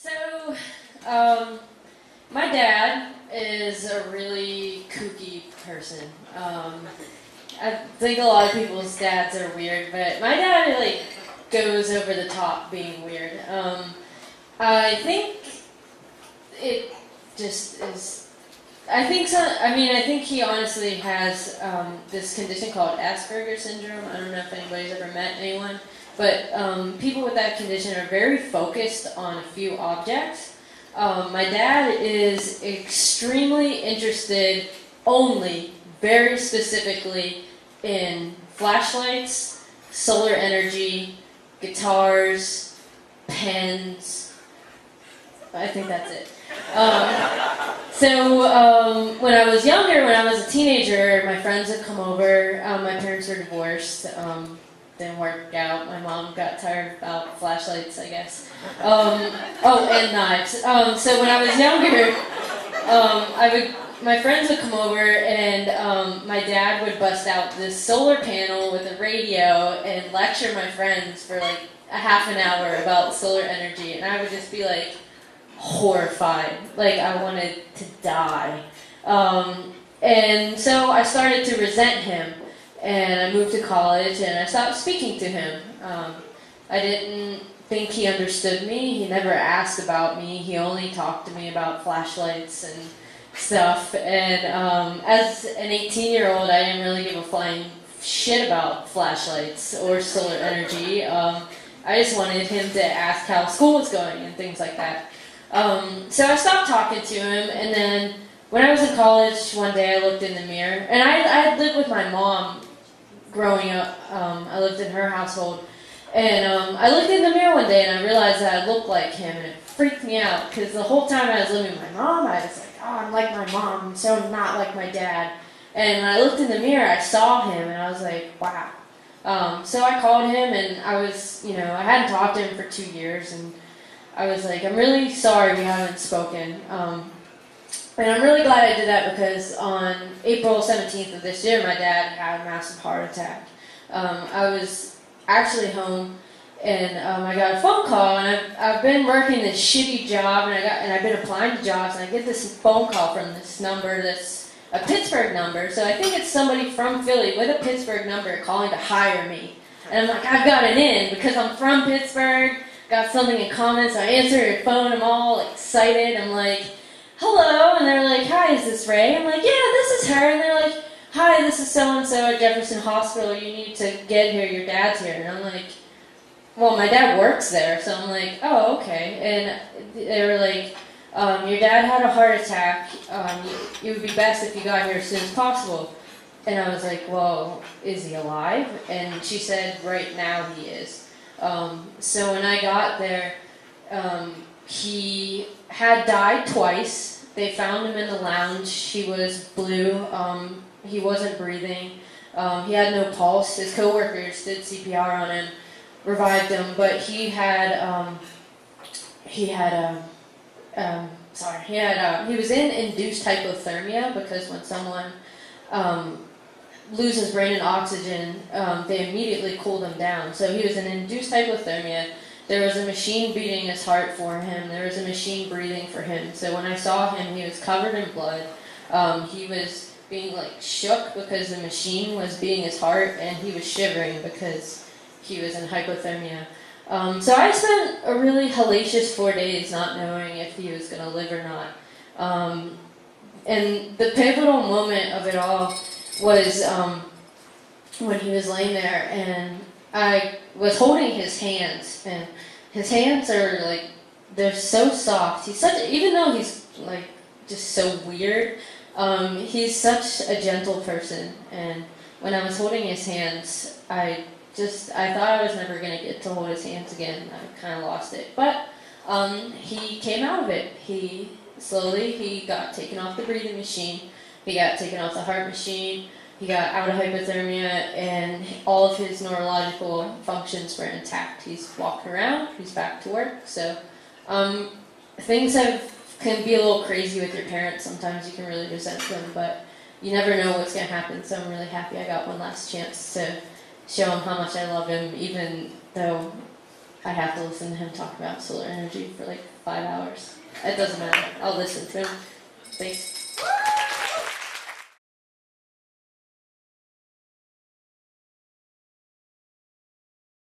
So, um, my dad is a really kooky person. I think a lot of people's dads are weird, but my dad goes over the top being weird. I think it just is. I think so. I think he honestly has this condition called Asperger's syndrome. I don't know if anybody's ever met anyone, but people with that condition are very focused on a few objects. My dad is extremely interested only, very specifically, in flashlights, solar energy, guitars, pens. I think that's it. When I was younger, when I was a teenager, my friends would come over. My parents were divorced. Didn't work out. My mom got tired about flashlights, I guess. And knives. So when I was younger, my friends would come over, and my dad would bust out this solar panel with a radio and lecture my friends for like a half an hour about solar energy, and I would just be like horrified. Like I wanted to die. And so I started to resent him. And I moved to college, and I stopped speaking to him. I didn't think he understood me. He never asked about me. He only talked to me about flashlights and stuff. And as an 18-year-old, I didn't really give a flying shit about flashlights or solar energy. I just wanted him to ask how school was going and things like that. So I stopped talking to him, and then when I was in college, one day I looked in the mirror, and I lived with my mom growing up. I lived in her household, and I looked in the mirror one day and I realized that I looked like him, and it freaked me out because the whole time I was living with my mom, I was like, oh, I'm like my mom, I'm so not like my dad. And when I looked in the mirror, I saw him, and I was like, wow. So I called him, and I hadn't talked to him for 2 years, and I was like, I'm really sorry we haven't spoken. And I'm really glad I did that because on April 17th of this year, my dad had a massive heart attack. I was actually home, and I got a phone call, and I've been working this shitty job, and I've been applying to jobs, and I get this phone call from this number that's a Pittsburgh number. So I think it's somebody from Philly with a Pittsburgh number calling to hire me. And I'm like, I've got an in because I'm from Pittsburgh, got something in common. So I answer the phone, I'm all excited. I'm like, hello, and they're like, hi, is this Ray? I'm like, yeah, this is her. And they're like, hi, this is so-and-so at Jefferson Hospital. You need to get here. Your dad's here. And I'm like, well, my dad works there. So I'm like, oh, okay. And they were like, your dad had a heart attack. It would be best if you got here as soon as possible. And I was like, well, is he alive? And she said, right now he is. So when I got there, he had died twice. They found him in the lounge. He was blue. He wasn't breathing. He had no pulse. His coworkers did CPR on him, revived him, but he was in induced hypothermia because when someone loses brain and oxygen, they immediately cool them down. So he was in induced hypothermia. There was a machine beating his heart for him. There was a machine breathing for him. So when I saw him, he was covered in blood. He was being shook because the machine was beating his heart, and he was shivering because he was in hypothermia. So I spent a really hellacious 4 days not knowing if he was going to live or not. And the pivotal moment of it all was when he was laying there, and I was holding his hands, and his hands are they're so soft. Even though he's just so weird, he's such a gentle person. And when I was holding his hands, I thought I was never going to get to hold his hands again. I kind of lost it. But he came out of it. He got taken off the breathing machine. He got taken off the heart machine. He got out of hypothermia, and all of his neurological functions were intact. He's walking around. He's back to work. So things can be a little crazy with your parents. Sometimes you can really resent them, but you never know what's going to happen. So I'm really happy I got one last chance to show him how much I love him, even though I have to listen to him talk about solar energy for like 5 hours. It doesn't matter. I'll listen to him. Thanks.